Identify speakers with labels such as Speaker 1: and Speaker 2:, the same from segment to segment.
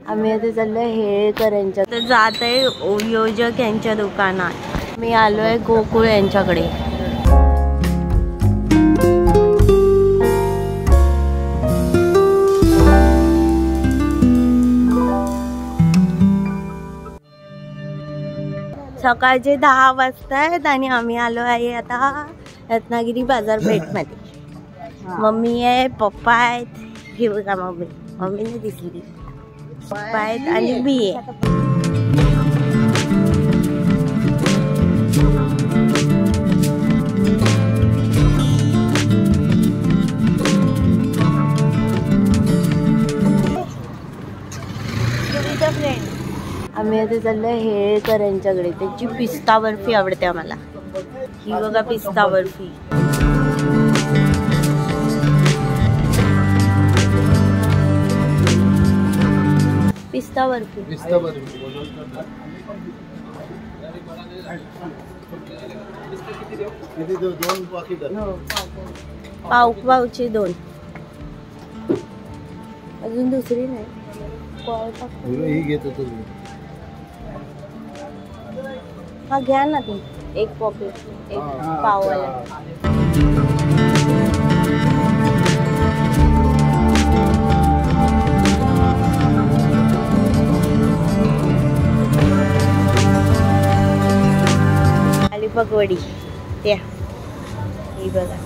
Speaker 1: आम्ही आता चाललोय हेळकर यांच्या तर जात आहे योजक यांच्या दुकानात। मी आलोय गोकुळ यांच्याकडे। सकाळचे 10 वाजता आहेत आणि आम्ही आलो आहे आता रत्नागिरी बाजारपेठमध्ये। मम्मी आहे, पप्पा आहेत, हे बघा मम्मीने दिसली, पप्पा आहेत आणि मी आहे। आम्ही आता चाललोय हेळकर यांच्याकडे। त्याची पिस्ता बर्फी आवडते आम्हाला। ही बघा पिस्ता बर्फी। पिस्ता बर्फी पावचे 2 अजून दुसरी नाही। हा घ्या ना ती एक पॉकेट एक पाववाला। आली पकवडी त्या ही बघा।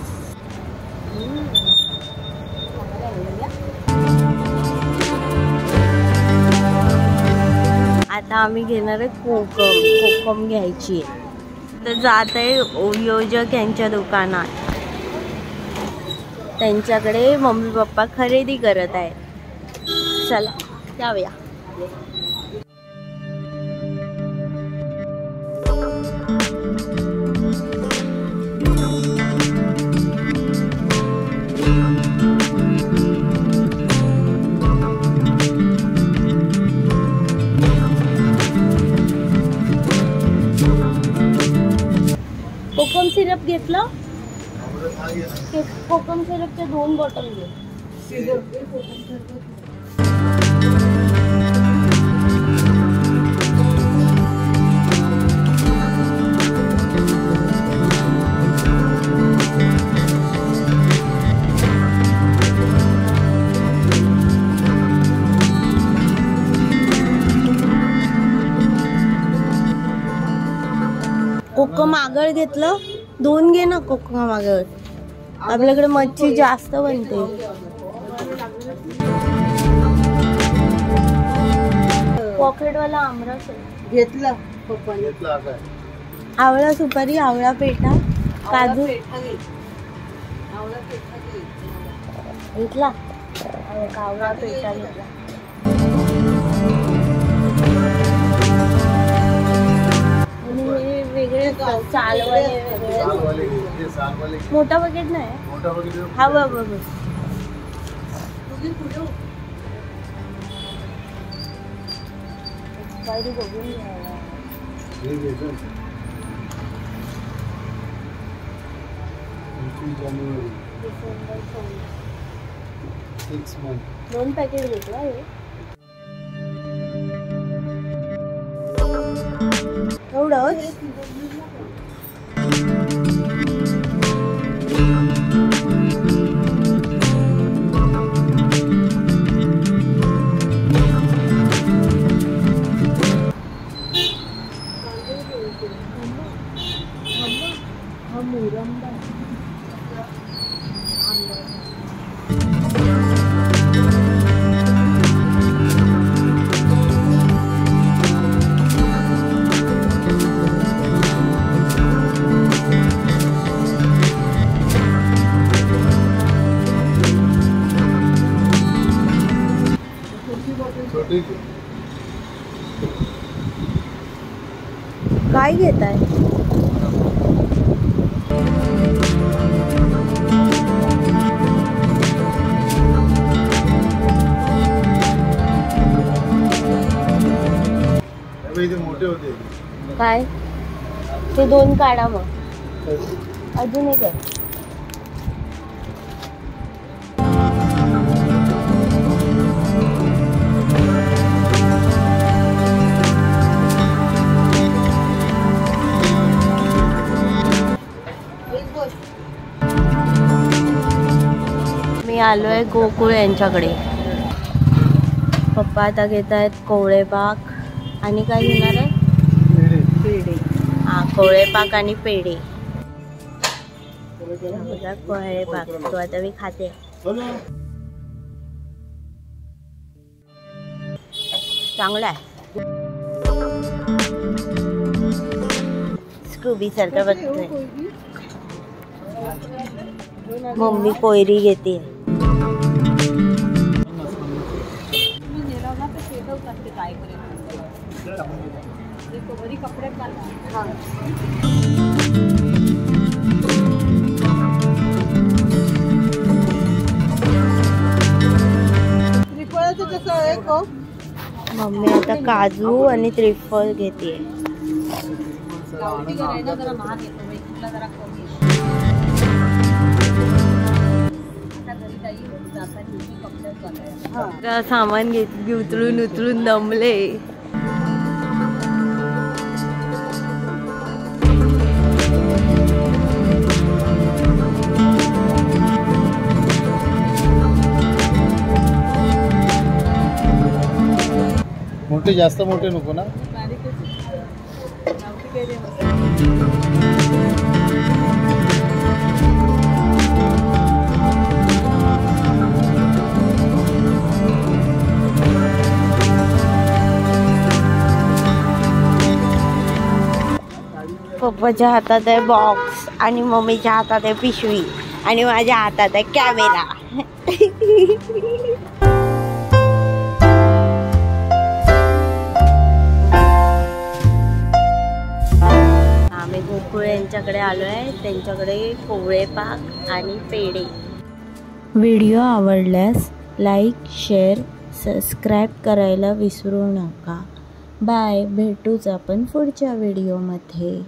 Speaker 1: आता आम्ही घेणार आहे कोकम घ्यायची आहे। तर जात आहे योजक यांच्या दुकानात। त्यांच्याकडे मम्मी पप्पा खरेदी करत आहेत। चला जाऊया। कोकम सिरप घेतलं? कोकम सिरपच्या 2 बॉटल घे। कोकम आगळ घेतलं? 2 घे ना कोकम आगळ। आपल्याकडे मच्छी जास्त बनते। पॉकेटवाला आमरस घेतला, आवळा सुपारी, आवळा पेठा, काजू घेतला, आवळा पेठा घेतला। वेगळे सालवाले वेगळे। मोठा बकेट नाही हा बाबा बघून 2 पॅकेट घेतला हे। एवढंच काय घेताय? मोठे होते काय ते 2 काढा मग अजून एक आहे। आलोय गोकुळ यांच्याकडे. पप्पा आता घेत आहेत कोवळे पाक आणि काय घेणार आहे? पेढे. हा, कोवळे पाक आणि पेढे. कोवळे पाक तो आता मी खाते. चांगला आहे. स्कूबी सारखं बघतोय. मम्मी कोयरी घेते. मम्मी आता काजू आणि त्रिफळ घेते. सामान उचलून उचलून दमले.
Speaker 2: मोठे जास्त मोठे नको ना.
Speaker 1: पप्पाच्या हातात आहे बॉक्स आणि मम्मीच्या हातात आहे पिशवी आणि माझ्या हातात आहे कॅमेरा. आम्ही गोकुळ यांच्याकडे आलोय. त्यांच्याकडे कोवळे पाक आणि पेढे. व्हिडिओ आवडल्यास लाईक, शेअर, सबस्क्राईब करायला विसरू नका. बाय. भेटूच आपण पुढच्या व्हिडिओमध्ये.